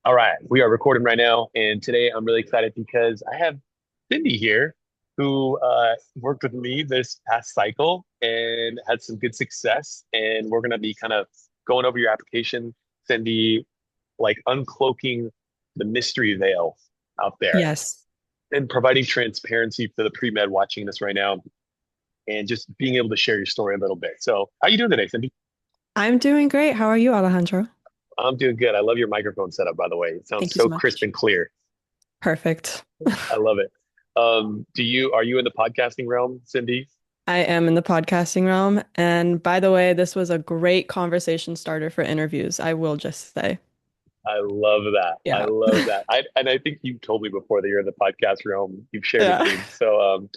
All right, we are recording right now, and today I'm really excited because I have Cindy here, who worked with me this past cycle and had some good success. And we're going to be kind of going over your application, Cindy, like uncloaking the mystery veil out there Yes, and providing transparency for the pre-med watching this right now, and just being able to share your story a little bit. So, how you doing today, Cindy? I'm doing great. How are you, Alejandro? I'm doing good. I love your microphone setup, by the way. It sounds Thank you so so crisp much. and clear. Perfect. I love it. Are you in the podcasting realm, Cindy? I am in the podcasting realm. And by the way, this was a great conversation starter for interviews, I will just say. I love that. I Yeah. love that. I think you told me before that you're in the podcast realm. You've shared with Yeah. me. So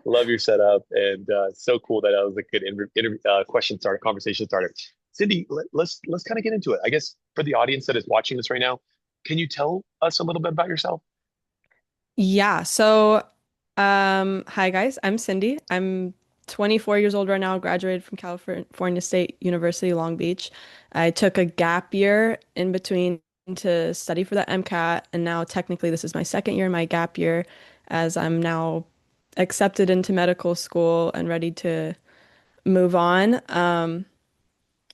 love your setup, and so cool that was a good question starter, conversation starter. Cindy, let's kind of get into it. I guess for the audience that is watching this right now, can you tell us a little bit about yourself? Yeah. So, hi guys, I'm Cindy. I'm 24 years old right now, graduated from California State University, Long Beach. I took a gap year in between to study for the MCAT, and now technically this is my second year in my gap year as I'm now accepted into medical school and ready to move on.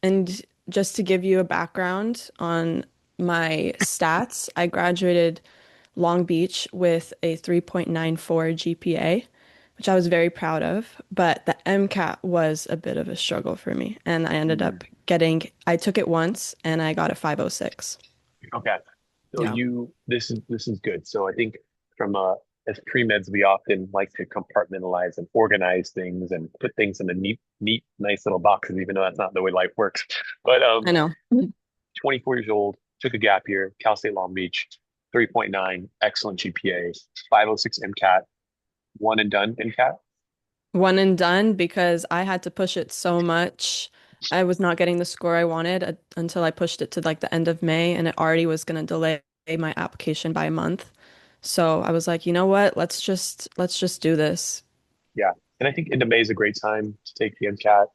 And just to give you a background on my stats, I graduated Long Beach with a 3.94 GPA, which I was very proud of. But the MCAT was a bit of a struggle for me. And I ended Mm, up getting, I took it once and I got a 506. okay. So Yeah. you this is good. So I think from as pre-meds we often like to compartmentalize and organize things and put things in the neat, nice little boxes, even though that's not the way life works. But I know. 24 years old, took a gap year, Cal State Long Beach, 3.9, excellent GPA, 506 MCAT, one and done MCAT. One and done because I had to push it so much. I was not getting the score I wanted until I pushed it to like the end of May, and it already was going to delay my application by a month. So I was like, you know what? Let's just do this. Yeah. And I think end of May is a great time to take the MCAT.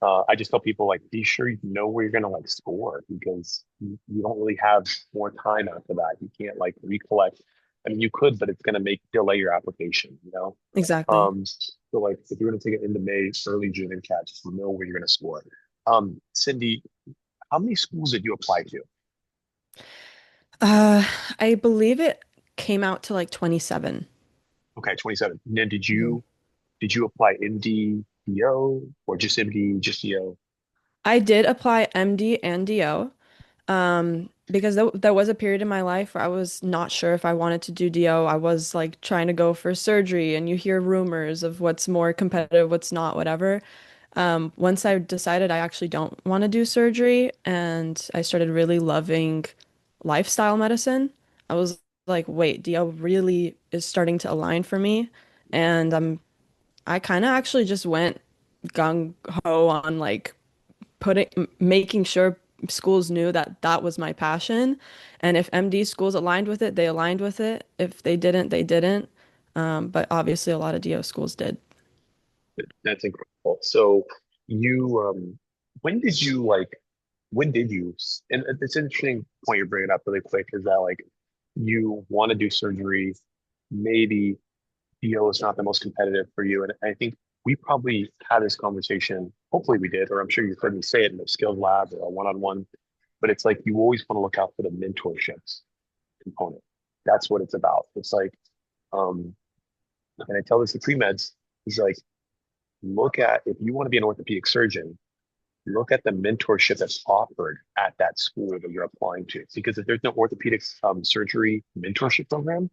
I just tell people like be sure you know where you're gonna like score because you don't really have more time after that. You can't like recollect. I mean, you could, but it's gonna make delay your application, you know? Exactly. So like if you're gonna take it into May, early June MCAT, just know where you're gonna score. Cindy, how many schools did you apply to? Uh, I believe it came out to like 27. Okay, 27. And then Mhm. did you apply MD, DO, or just MD, just DO? I did apply MD and DO. Because there was a period in my life where I was not sure if I wanted to do DO. I was like trying to go for surgery, and you hear rumors of what's more competitive, what's not, whatever. Once I decided I actually don't want to do surgery, and I started really loving lifestyle medicine, I was like, wait, DO really is starting to align for me. And I kind of actually just went gung ho on like making sure schools knew that that was my passion. And if MD schools aligned with it, they aligned with it. If they didn't, they didn't. But obviously, a lot of DO schools did. That's incredible. So you, when did you like, when did you, and it's an interesting point you're bringing up really quick is that like you want to do surgery, maybe DO is not the most competitive for you. And I think we probably had this conversation, hopefully we did, or I'm sure you've heard me say it in the skills lab or a one-on-one, but it's like you always want to look out for the mentorships component. That's what it's about. It's like, um, and I tell this to pre-meds, is like, look at if you want to be an orthopedic surgeon, look at the mentorship that's offered at that school that you're applying to. Because if there's no orthopedic surgery mentorship program,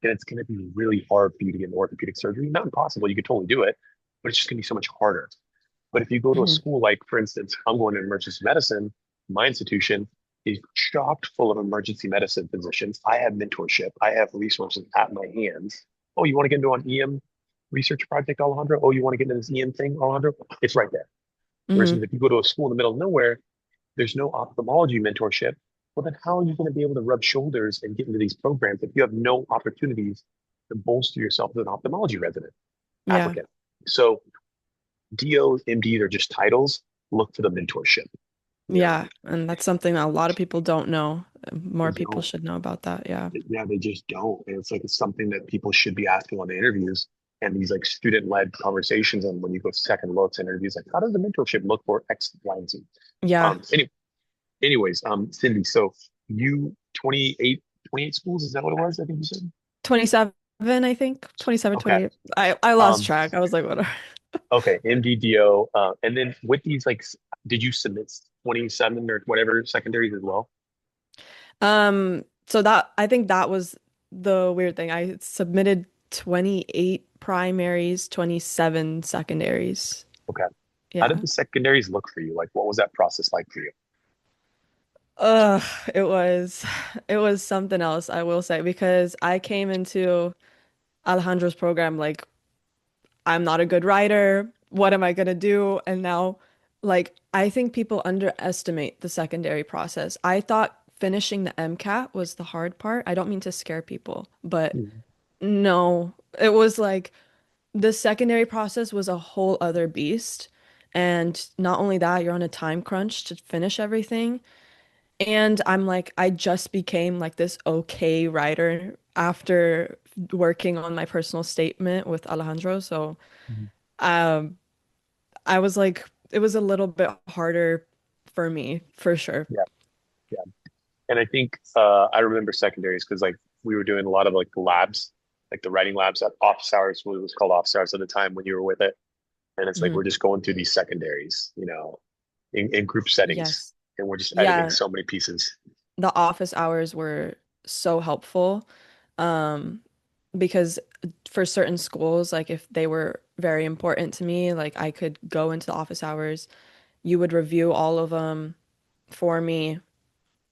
then it's going to be really hard for you to get an orthopedic surgery. Not impossible, you could totally do it, but it's just going to be so much harder. But if you go to a Mhm. school like, for instance, I'm going to emergency medicine, my institution is chocked full of emergency medicine physicians. I have mentorship, I have resources at my hands. Oh, you want to get into an EM research project, Alejandro? Oh, you want to get into this EM thing, Alejandro? It's right there. Whereas Mhm. if you go to a school in the middle of nowhere, there's no ophthalmology mentorship. Well, then how are you going to be able to rub shoulders and get into these programs if you have no opportunities to bolster yourself as an ophthalmology resident Yeah. applicant? So DOs, MDs are just titles. Look for the mentorship. You know, Yeah. And that's something that a lot of people don't know. More They people don't. should know about that. Yeah. Yeah, they just don't. And it's like it's something that people should be asking on the interviews and these like student-led conversations. And when you go second looks interviews, like how does the mentorship look for X, Y, and Z? Yeah. Anyways, Cindy, so you 28 schools, is that what it was? I think you said. 27, I think. 27, Okay. 28. I lost Um, track. I was like, what? okay, MDDO. And then with these like did you submit 27 or whatever secondaries as well? So that I think that was the weird thing. I submitted 28 primaries, 27 secondaries. Okay. How did Yeah. the secondaries look for you? Like what was that process like for you? Ugh, it was it was something else, I will say, because I came into Alejandro's program like I'm not a good writer. What am I gonna do? And now, like, I think people underestimate the secondary process. I thought finishing the MCAT was the hard part. I don't mean to scare people, but Mhm. no, it was like the secondary process was a whole other beast. And not only that, you're on a time crunch to finish everything. And I'm like, I just became like this okay writer after working on my personal statement with Alejandro. So, Mhm. um, I was like, it was a little bit harder for me, for sure. Yeah, yeah. And I think I remember secondaries because like we were doing a lot of like the labs, like the writing labs at office hours, what it was called office hours at the time when you were with it. And it's like Mhm. we're just going through these secondaries, in group settings, Yes. and we're just editing Yeah, so many pieces. the office hours were so helpful. Um, because for certain schools, like if they were very important to me, like I could go into the office hours, you would review all of them for me,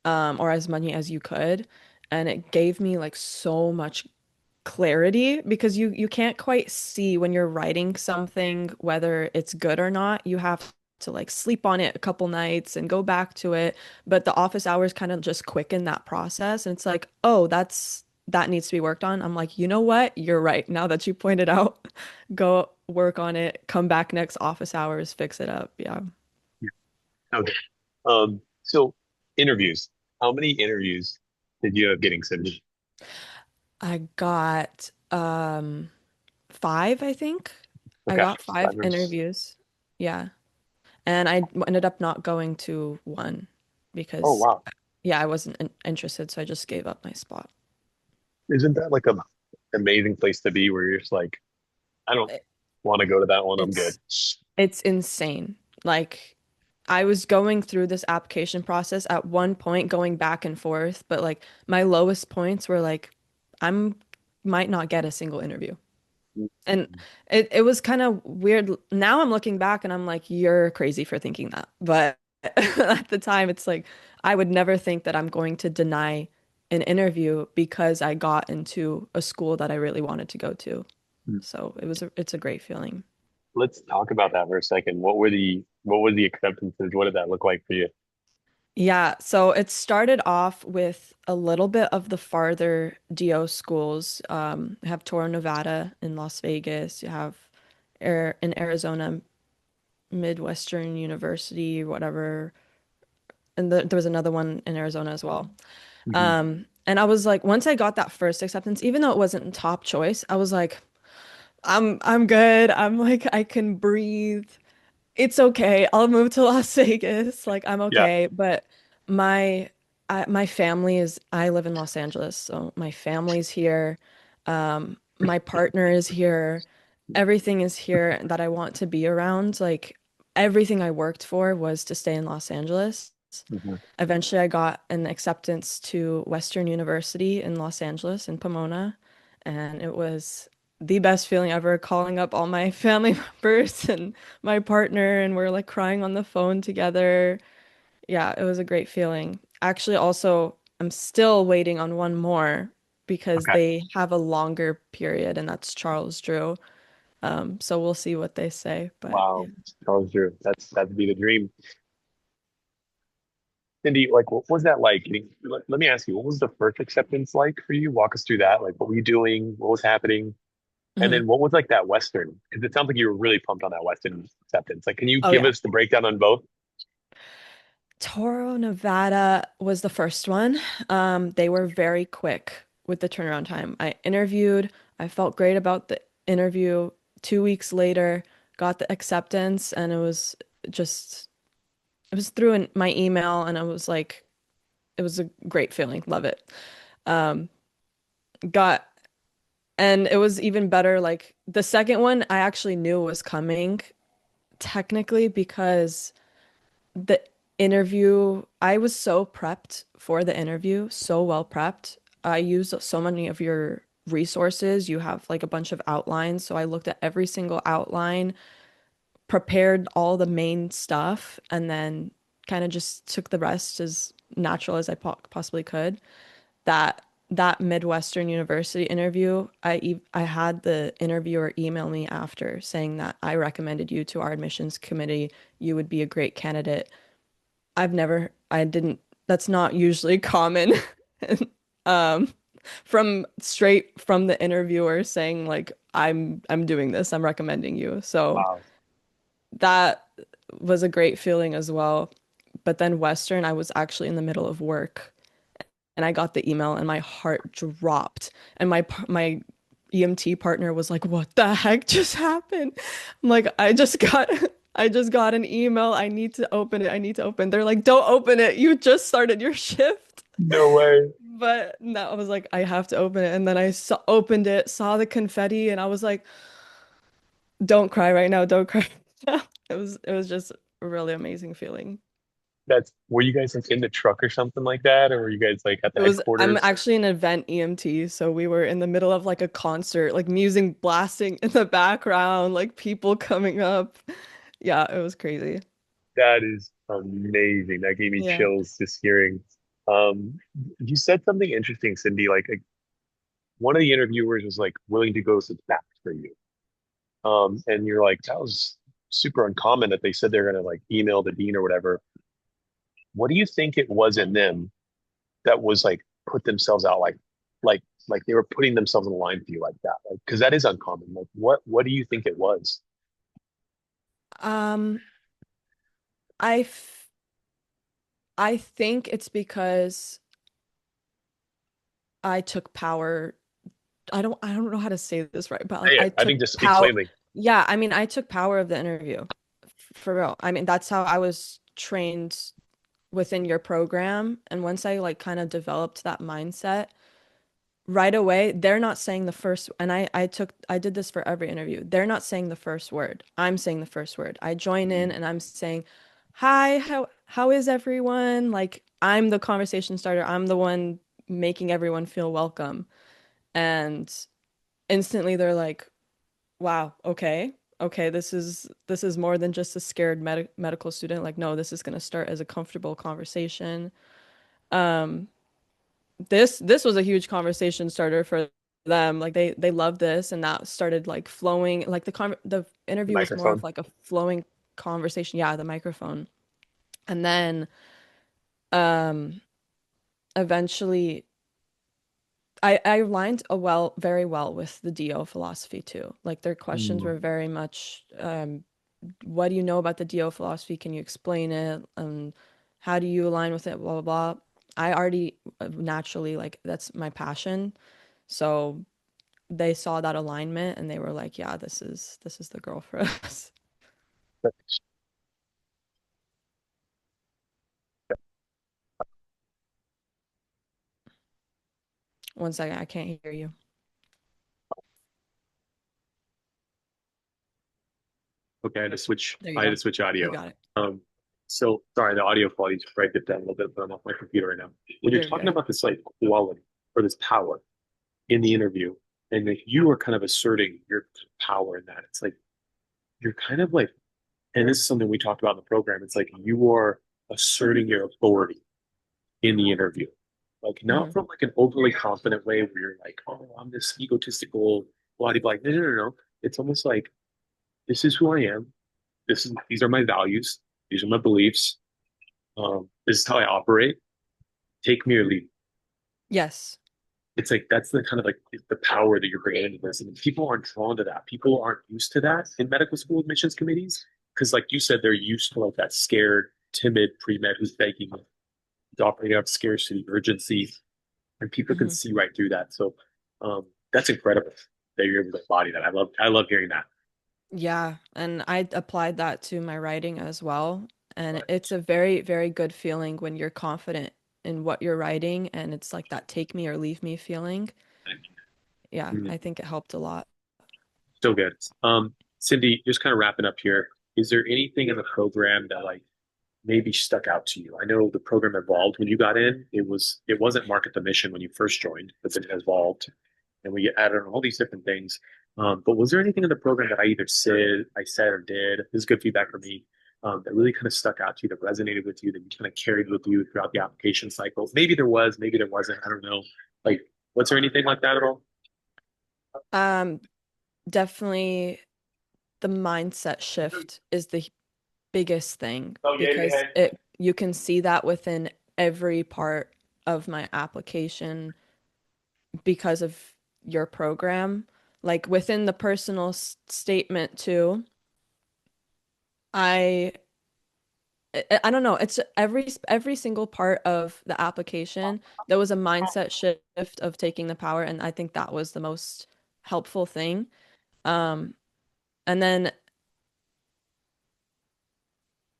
or as many as you could. And it gave me like so much clarity because you can't quite see when you're writing something whether it's good or not. You have to like sleep on it a couple nights and go back to it. But the office hours kind of just quicken that process. And it's like, oh, that needs to be worked on. I'm like, you know what? You're right. Now that you pointed out, go work on it, come back next office hours, fix it up. Yeah. Yeah. Okay. So interviews. How many interviews did you have getting Cindy? I got five, I think. I Okay. got five Five rooms. interviews. Yeah. And I ended up not going to one Oh because, wow. yeah, I wasn't interested, so I just gave up my spot. Isn't that like a amazing place to be where you're just like, I don't It- want to go to that one. I'm good. It's it's insane. Like I was going through this application process at one point, going back and forth, but like my lowest points were like, I'm might not get a single interview. And it was kind of weird. Now I'm looking back and I'm like, you're crazy for thinking that. But at the time, it's like, I would never think that I'm going to deny an interview because I got into a school that I really wanted to go to. So it's a great feeling. Let's talk about that for a second. What were the acceptances? What did that look like for you? Yeah, so it started off with a little bit of the farther DO schools. You have Toro, Nevada in Las Vegas. You have in Arizona, Midwestern University, whatever. And there was another one in Arizona as well. Mhm. And I was like, once I got that first acceptance, even though it wasn't top choice, I was like, I'm good. I'm like, I can breathe. It's okay. I'll move to Las Vegas. Like, I'm Yeah. okay. But my my family is, I live in Los Angeles, so my family's here. My partner is here. Everything is here that I want to be around. Like, everything I worked for was to stay in Los Angeles. Mhm. Eventually, I got an acceptance to Western University in Los Angeles in Pomona, and it was the best feeling ever calling up all my family members and my partner, and we're like crying on the phone together. Yeah, it was a great feeling. Actually, also, I'm still waiting on one more because Okay. they have a longer period, and that's Charles Drew. So we'll see what they say, but yeah. Wow. Charles Drew. That'd be the dream. Cindy, like, what was that like? Let me ask you, what was the first acceptance like for you? Walk us through that. Like, what were you doing? What was happening? And Mhm. then what was like that Western? Because it sounds like you were really pumped on that Western acceptance. Like, can you Oh give yeah. us the breakdown on both? Toro, Nevada was the first one. They were very quick with the turnaround time. I interviewed, I felt great about the interview. 2 weeks later, got the acceptance, and just, it was through my email, and I was like, it was a great feeling. Love it. Um, got, and it was even better. Like the second one, I actually knew was coming technically because the interview, I was so prepped for the interview, so well prepped. I used so many of your resources. You have like a bunch of outlines. So I looked at every single outline, prepared all the main stuff, and then kind of just took the rest as natural as I possibly could. That that Midwestern University interview, I had the interviewer email me after saying that I recommended you to our admissions committee. You would be a great candidate. I didn't, that's not usually common. Um, from straight from the interviewer saying like I'm doing this, I'm recommending you. So Wow. that was a great feeling as well. But then Western, I was actually in the middle of work and I got the email and my heart dropped. And my EMT partner was like, "What the heck just happened?" I'm like, I just got an email. I need to open it. I need to open." They're like, "Don't open it. You just started your shift." No way. But no, I was like, I have to open it. And then opened it, saw the confetti, and I was like, "Don't cry right now. Don't cry." right now." It was just a really amazing feeling. That's were you guys like in the truck or something like that, or were you guys like at the I'm headquarters? actually an event EMT, so we were in the middle of like a concert, like music blasting in the background, like people coming up. Yeah, it was crazy. That is amazing. That gave me Yeah. chills just hearing. Um, you said something interesting, Cindy. Like one of the interviewers was like willing to go to bat for you. And you're like, that was super uncommon that they said they're gonna like email the dean or whatever. What do you think it was in them that was like put themselves out like like they were putting themselves in the line for you like that? Like, because that is uncommon. Like, what do you think it was? Um, I f I think it's because I took power. I don't know how to say this right, but like Yeah, I I took think just speak power. plainly. Yeah, I mean, I took power of the interview for real. I mean, that's how I was trained within your program. And once I like kind of developed that mindset, right away, they're not saying the first, and I did this for every interview. They're not saying the first word. I'm saying the first word. I join in Mm. and I'm saying, "Hi, how is everyone?" Like I'm the conversation starter. I'm the one making everyone feel welcome. And instantly they're like, "Wow, okay. Okay, this is more than just a scared medical student. Like, no, this is going to start as a comfortable conversation." Um, this was a huge conversation starter for them. Like they loved this, and that started like flowing. Like the interview was more of Microphone. like a flowing conversation. Yeah, the microphone. And then um eventually I aligned very well with the DO philosophy too. Like their questions Mm. were very much what do you know about the DO philosophy? Can you explain it? How do you align with it? Blah blah blah. I already naturally like that's my passion. So they saw that alignment and they were like, yeah, this is the girl for us. One second, I can't hear you. Okay, There you I had to go. switch You audio. got it. Um, so sorry, the audio quality just probably dipped down a little bit, but I'm off my computer right now. When you're You're talking good. about this like quality or this power in the interview, and like you are kind of asserting your power in that, it's like you're kind of like, and this is something we talked about in the program. It's like you are asserting your authority in the interview, like not Hmm. from like an overly confident way where you're like, oh, I'm this egotistical blah blah blah. No, no, no, no. It's almost like this is who I am. These are my values. These are my beliefs. This is how I operate. Take me or leave. Yes. It's like that's the kind of like the power that you're bringing into this, and people aren't drawn to that. People aren't used to that in medical school admissions committees because, like you said, they're used to like that scared. timid pre-med who's begging, operating out of scarcity, urgency, and people can Hmm. see right through that. So that's incredible that you're able to embody that. I love hearing that. Yeah, and I applied that to my writing as well. And it's a very, very good feeling when you're confident in what you're writing and it's like that take me or leave me feeling. Yeah, Mhm. I think it helped a lot. Still good. Cindy, just kind of wrapping up here. Is there anything in the program that like maybe stuck out to you? I know the program evolved when you got in. It wasn't market the mission when you first joined, but then it evolved and we added on all these different things. But was there anything in the program that I said or did, this is good feedback for me, that really kind of stuck out to you, that resonated with you, that you kind of carried with you throughout the application cycle? Maybe there was, maybe there wasn't. I don't know. Like, was there anything like that at all? Um, Definitely the mindset shift is the biggest thing because it you can see that within every part of my application because of your program. Like within the personal statement too. I I don't know. It's every single part of the application. There was a mindset shift of taking the power, and I think that was the most helpful thing. Um, and then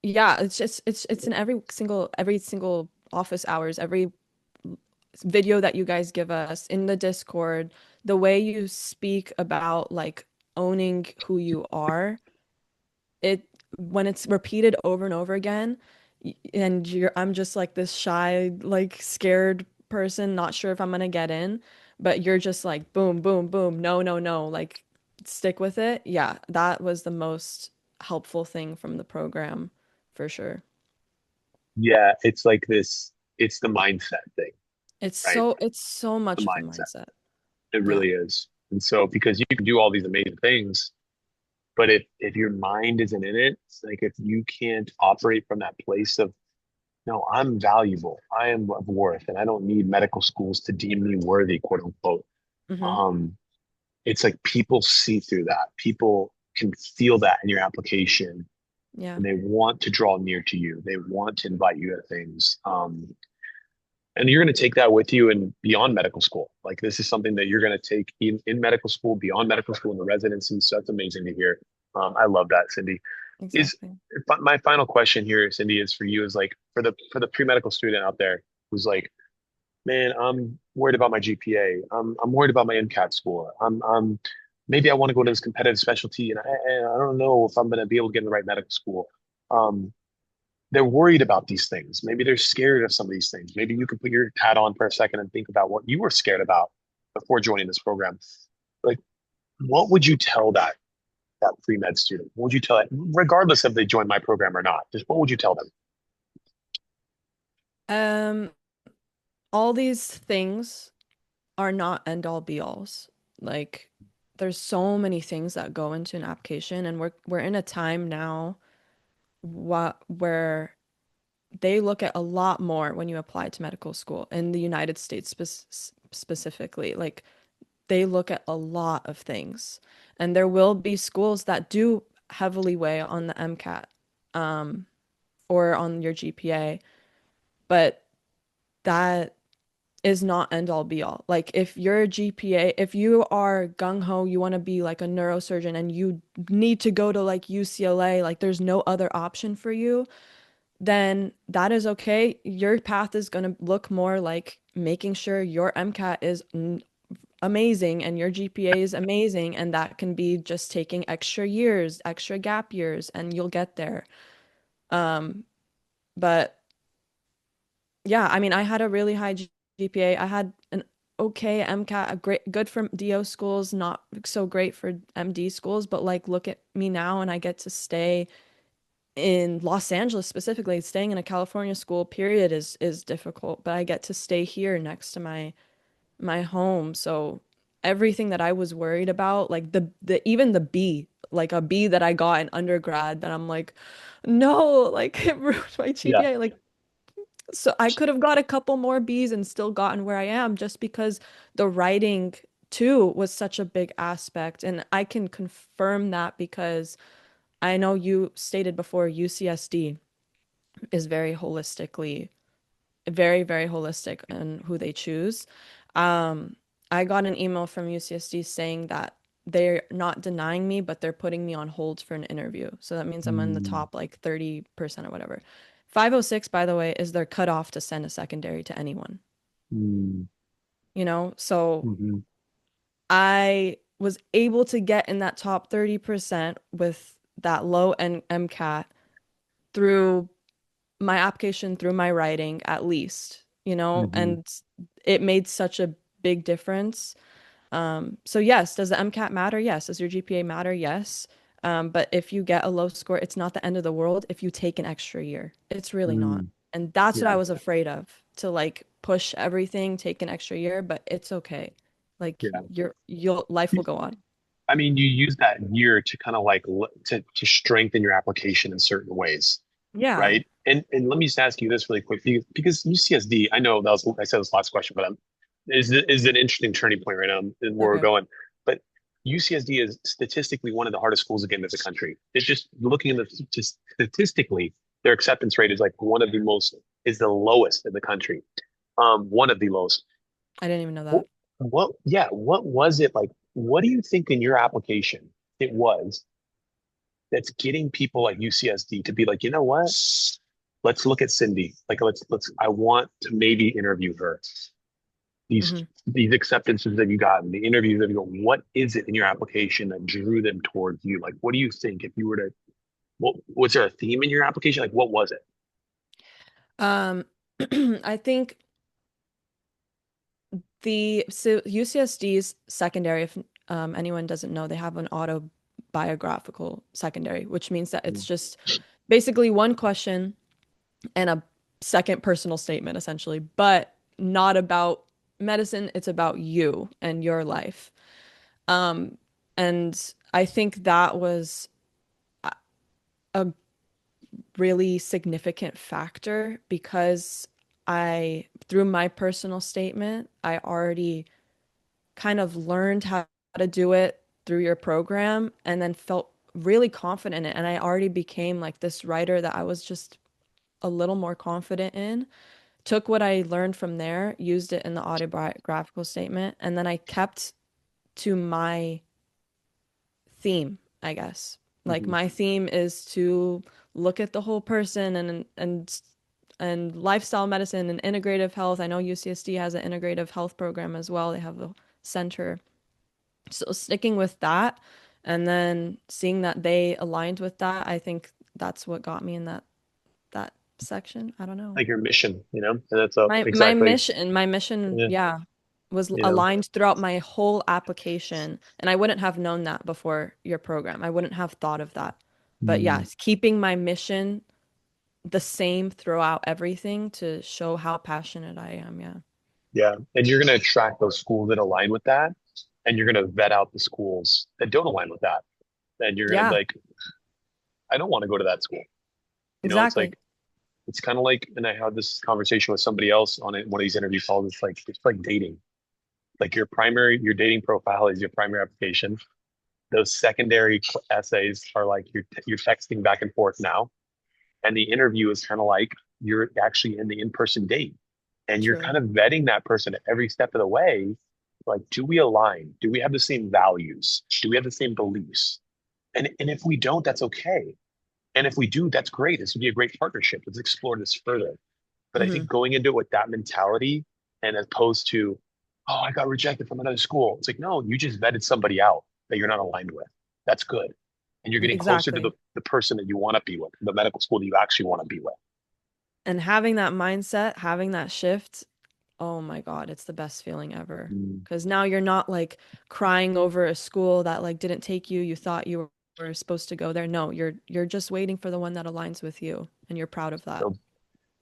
yeah, it's just it's in every single office hours, every video that you guys give us in the Discord, the way you speak about like owning who you are, it when it's repeated over and over again, and I'm just like this shy, like scared person, not sure if I'm gonna get in, but you're just like boom, boom, boom, no, no, no, like stick with it. Yeah, that was the most helpful thing from the program for sure. Yeah, it's like this, it's the mindset thing, right? It's so The much of a mindset. mindset. It Yeah. really is. And so because you can do all these amazing things, but if your mind isn't in it, it's like if you can't operate from that place of no, I'm valuable, I am of worth, and I don't need medical schools to deem me worthy, quote unquote. Hmm. Um, it's like people see through that. People can feel that in your application Yeah. and they want to draw near to you. They want to invite you to things. And you're going to take that with you and beyond medical school. Like this is something that you're going to take in medical school, beyond medical school, in the residency. So that's amazing to hear. I love that, Cindy. Is Exactly. my final question here, Cindy, is for you, is like for the pre-medical student out there who's like, man, I'm worried about my GPA. I'm worried about my MCAT score. I'm maybe I want to go to this competitive specialty and I don't know if I'm going to be able to get in the right medical school. Um, they're worried about these things. Maybe they're scared of some of these things. Maybe you can put your hat on for a second and think about what you were scared about before joining this program. Like, what would you tell that pre-med student? What would you tell it, regardless if they join my program or not? Just what would you tell them? Um, all these things are not end all be alls. Like there's so many things that go into an application and we're in a time now where they look at a lot more when you apply to medical school in the United States specifically. Like they look at a lot of things. And there will be schools that do heavily weigh on the MCAT or on your GPA, but that is not end all be all. Like if your GPA, if you are gung ho, you want to be like a neurosurgeon and you need to go to like UCLA, like there's no other option for you, then that is okay. Your path is going to look more like making sure your MCAT is amazing and your GPA is amazing, and that can be just taking extra years, extra gap years, and you'll get there. But yeah, I mean, I had a really high GPA. I had an okay MCAT, a great, good for DO schools, not so great for MD schools. But like, look at me now, and I get to stay in Los Angeles specifically. Staying in a California school, period, is difficult. But I get to stay here next to my home. So everything that I was worried about, like the even the B, like a B that I got in undergrad, that I'm like, no, like it ruined my Yeah, GPA. Like so I could have got a couple more B's and still gotten where I am just because the writing too was such a big aspect. And I can confirm that because I know you stated before UCSD. is very, very holistic in who they choose. Um, I got an email from UCSD saying that they're not denying me, but they're putting me on hold for an interview. So that means I'm in the Mm, top like 30% or whatever. 506, by the way, is their cutoff to send a secondary to anyone, mm, you know? So mhm, I was able to get in that top 30% with that low and MCAT through my application, through my writing, at least, mhm, and it made such a big difference. So yes, does the MCAT matter? Yes. Does your GPA matter? Yes. But if you get a low score, it's not the end of the world if you take an extra year. It's really not. mm. And that's what Yeah, I was afraid of, to like push everything, take an extra year, but it's okay. Like yeah. you'll life will go on. I mean, you use that year to kind of like to strengthen your application in certain ways, Yeah. right? And let me just ask you this really quick because UCSD, I know that was I said this last question, but is an interesting turning point right now in where we're Okay. going. But UCSD is statistically one of the hardest schools to get into the country. It's just looking at the just statistically, their acceptance rate is like one of the most is the lowest in the country. One of the lowest. I didn't even know What, that. yeah, what was it like? What do you think in your application it was that's getting people like UCSD to be like, you know what? Let's look at Cindy. Like, I want to maybe interview her. These, Hmm. these acceptances that you got and the interviews that you go, what is it in your application that drew them towards you? Like, what do you think if you were to, was there a theme in your application? Like, what was it? Um, I think so UCSD's secondary, if anyone doesn't know, they have an autobiographical secondary, which means that it's Mm, just basically one question and a second personal statement, essentially, but not about medicine. It's about you and your life. Um, and I think that was a really significant factor because through my personal statement, I already kind of learned how to do it through your program and then felt really confident in it. And I already became like this writer that I was just a little more confident in. Took what I learned from there, used it in the autobiographical statement, and then I kept to my theme, I guess. Like mhm. my theme is to look at the whole person and lifestyle medicine and integrative health. I know UCSD has an integrative health program as well. They have a center. So sticking with that and then seeing that they aligned with that, I think that's what got me in that section. I don't know. Like your mission, and that's exactly, My mission, yeah, yeah, was you know, aligned throughout my whole application, and I wouldn't have known that before your program. I wouldn't have thought of that. But yeah, mm, keeping my mission the same throughout everything to show how passionate I am. Yeah. yeah. And you're going to attract those schools that align with that. And you're going to vet out the schools that don't align with that. And you're going to be Yeah, like, I don't want to go to that school. It's exactly. like, it's kind of like, and I had this conversation with somebody else on one of these interview calls. It's like dating. Like your dating profile is your primary application. Those secondary essays are like you're texting back and forth now. And the interview is kind of like you're actually in the in-person date and you're True. kind of vetting that person at every step of the way. Like, do we align? Do we have the same values? Do we have the same beliefs? And if we don't, that's okay. And if we do, that's great. This would be a great partnership. Let's explore this further. But I Hmm. think going into it with that mentality and as opposed to, oh, I got rejected from another school. It's like, no, you just vetted somebody out that you're not aligned with. That's good. And you're getting closer to Exactly. the person that you want to be with, the medical school that you actually want to be with. And having that mindset, having that shift, oh my God, it's the best feeling ever. Mm. Because now you're not like crying over a school that like didn't take you. You thought you were supposed to go there. No, you're just waiting for the one that aligns with you, and you're proud of that. So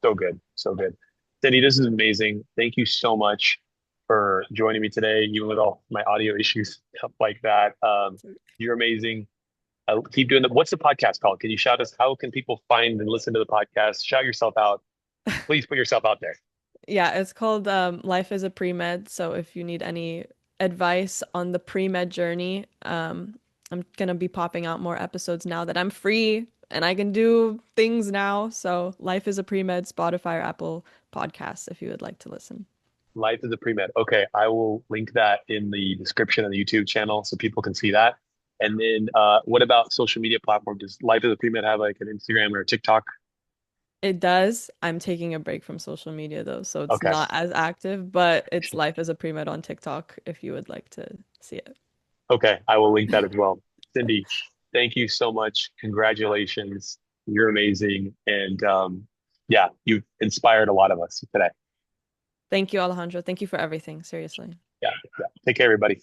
so good. So good. Cindy, this is amazing. Thank you so much for joining me today, even with all my audio issues, stuff like that. You're amazing. I'll keep doing What's the podcast called? Can you shout us? How can people find and listen to the podcast? Shout yourself out. Please put yourself out there. Yeah, it's called Life is a Pre-Med. So if you need any advice on the pre-med journey, I'm gonna be popping out more episodes now that I'm free and I can do things now. So Life is a Pre-Med, Spotify or Apple Podcasts if you would like to listen. Life is a pre-med. Okay, I will link that in the description of the YouTube channel so people can see that. And then what about social media platform? Does Life as a pre-med have like an Instagram or a TikTok? It does. I'm taking a break from social media though, so it's Okay. not as active, but it's Life as a Pre-Med on TikTok if you would like to see it. Okay, I will link that as well. Cindy, thank you so much. Congratulations. You're amazing. And yeah, you've inspired a lot of us today. Thank you, Alejandro. Thank you for everything. Seriously. Yeah, yeah. Take care, everybody.